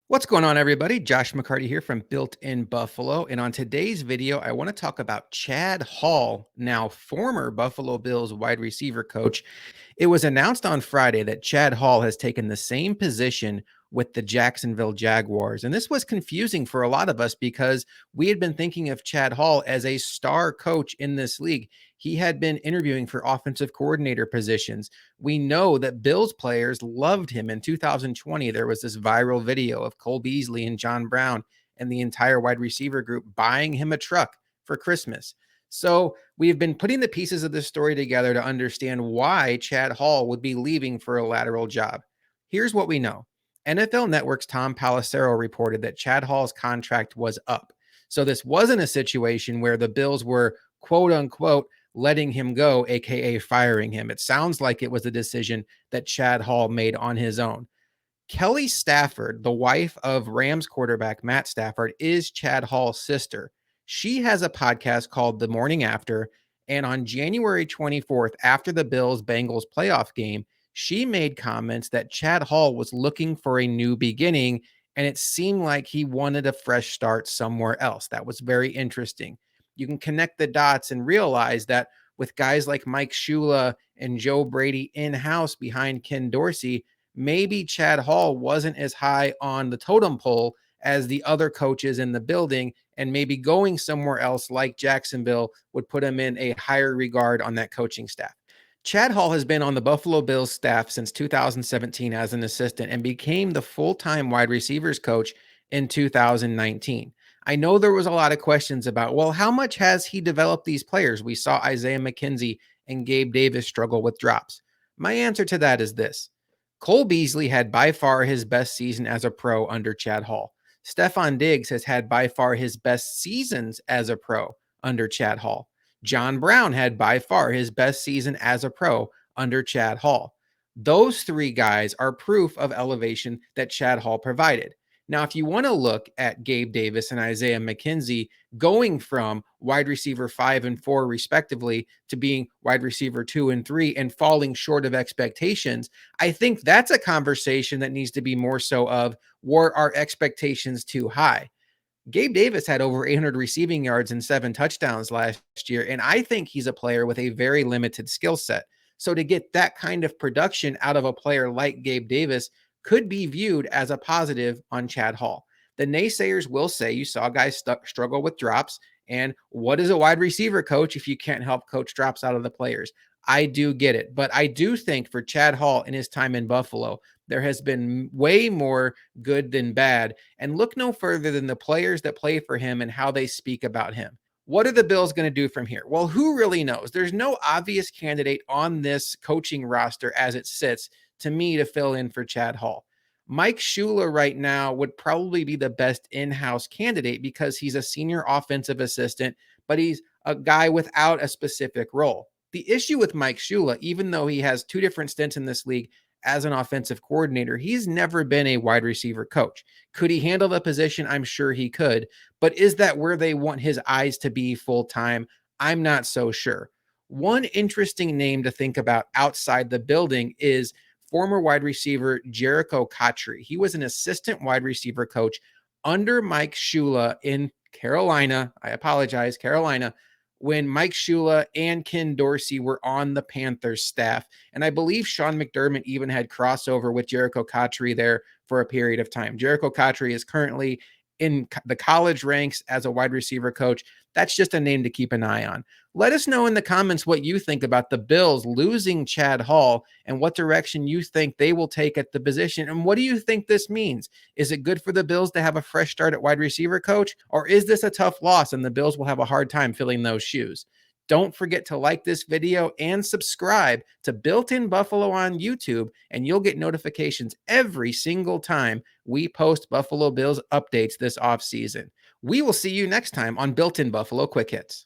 What's going on, everybody? Josh McCarty here from Built in Buffalo. And on today's video, I want to talk about Chad Hall, now former Buffalo Bills wide receiver coach. It was announced on Friday that Chad Hall has taken the same position with the Jacksonville Jaguars. And this was confusing for a lot of us because we had been thinking of Chad Hall as a star coach in this league. He had been interviewing for offensive coordinator positions. We know that Bills players loved him. In 2020, there was this viral video of Cole Beasley and John Brown and the entire wide receiver group buying him a truck for Christmas. So we have been putting the pieces of this story together to understand why Chad Hall would be leaving for a lateral job. Here's what we know. NFL Network's Tom Pelissero reported that Chad Hall's contract was up. So this wasn't a situation where the Bills were, quote unquote, letting him go, aka firing him. It sounds like it was a decision that Chad Hall made on his own. Kelly Stafford, the wife of Rams quarterback Matt Stafford, is Chad Hall's sister. She has a podcast called The Morning After, and on January 24th, after the Bills-Bengals playoff game, she made comments that Chad Hall was looking for a new beginning, and it seemed like he wanted a fresh start somewhere else. That was very interesting. You can connect the dots and realize that with guys like Mike Shula and Joe Brady in-house behind Ken Dorsey, maybe Chad Hall wasn't as high on the totem pole as the other coaches in the building, and maybe going somewhere else like Jacksonville would put him in a higher regard on that coaching staff. Chad Hall has been on the Buffalo Bills staff since 2017 as an assistant and became the full-time wide receivers coach in 2019. I know there was a lot of questions about, well, how much has he developed these players? We saw Isaiah McKenzie and Gabe Davis struggle with drops. My answer to that is this. Cole Beasley had by far his best season as a pro under Chad Hall. Stephon Diggs has had by far his best seasons as a pro under Chad Hall. John Brown had by far his best season as a pro under Chad Hall. Those three guys are proof of elevation that Chad Hall provided. Now, if you want to look at Gabe Davis and Isaiah McKenzie going from wide receiver 5 and 4, respectively, to being wide receiver 2 and 3 and falling short of expectations, I think that's a conversation that needs to be more so of, were our expectations too high? Gabe Davis had over 800 receiving yards and 7 touchdowns last year, and I think he's a player with a very limited skill set. So to get that kind of production out of a player like Gabe Davis could be viewed as a positive on Chad Hall. The naysayers will say you saw guys struggle with drops, and what is a wide receiver coach if you can't help coach drops out of the players? I do get it, but I do think for Chad Hall in his time in Buffalo, there has been way more good than bad. And look no further than the players that play for him and how they speak about him. What are the Bills going to do from here? Well, who really knows? There's no obvious candidate on this coaching roster as it sits to me to fill in for Chad Hall. Mike Shula right now would probably be the best in-house candidate because he's a senior offensive assistant, but he's a guy without a specific role. The issue with Mike Shula, even though he has 2 different stints in this league as an offensive coordinator, he's never been a wide receiver coach. Could he handle the position? I'm sure he could. But is that where they want his eyes to be full time? I'm not so sure. One interesting name to think about outside the building is former wide receiver Jericho Cotchery. He was an assistant wide receiver coach under Mike Shula in Carolina. I apologize, Carolina, when Mike Shula and Ken Dorsey were on the Panthers staff. And I believe Sean McDermott even had crossover with Jericho Cotchery there for a period of time. Jericho Cotchery is currently in the college ranks as a wide receiver coach. That's just a name to keep an eye on. Let us know in the comments what you think about the Bills losing Chad Hall and what direction you think they will take at the position. And what do you think this means? Is it good for the Bills to have a fresh start at wide receiver coach? Or is this a tough loss and the Bills will have a hard time filling those shoes? Don't forget to like this video and subscribe to Built in Buffalo on YouTube, and you'll get notifications every single time we post Buffalo Bills updates this offseason. We will see you next time on Built in Buffalo Quick Hits.